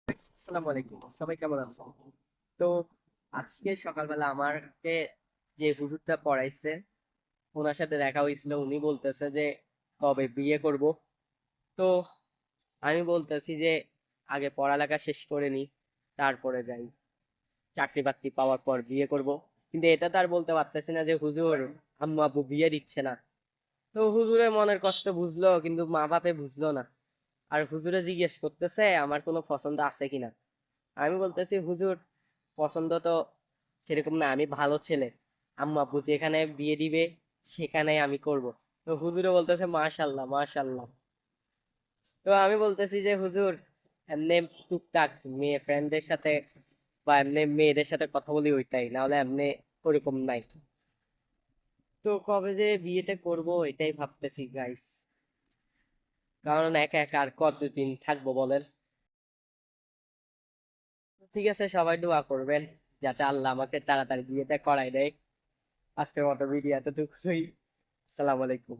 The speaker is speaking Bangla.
আসসালামু আলাইকুম, সবাই কেমন আছো? তো আজকে সকালবেলা আমাকে যে হুজুরটা পড়াইছে ওনার সাথে দেখা হয়েছিল। উনি বলতেছে যে কবে বিয়ে করব। তো আমি বলতেছি যে আগে পড়ালেখা শেষ করে নি, তারপরে যাই, চাকরি বাকরি পাওয়ার পর বিয়ে করব। কিন্তু এটা তো আর বলতে পারতেছি না যে হুজুর আম্মু আব্বু বিয়ে দিচ্ছে না। তো হুজুরের মনের কষ্ট বুঝলো কিন্তু মা বাপে বুঝলো না। আর হুজুরে জিজ্ঞেস করতেছে আমার কোনো পছন্দ আছে কিনা। আমি বলতেছি হুজুর পছন্দ তো সেরকম না, আমি ভালো ছেলে, আম্মু আব্বু যেখানে বিয়ে দিবে সেখানে আমি করব। তো হুজুরে বলতেছে মাশাল্লাহ মাশাল্লাহ। তো আমি বলতেছি যে হুজুর এমনি টুকটাক মেয়ে ফ্রেন্ডদের সাথে বা এমনি মেয়েদের সাথে কথা বলি ওইটাই, না হলে এমনি ওরকম নাই। তো কবে যে বিয়েটা করব এটাই ভাবতেছি গাইস, কারণ একা একা আর কতদিন থাকবো বলেন। ঠিক আছে, সবাই দোয়া করবেন যাতে আল্লাহ আমাকে তাড়াতাড়ি বিয়েটা করাই দেয়। আজকের মতো ভিডিও এতটুকুই। আসসালামু আলাইকুম।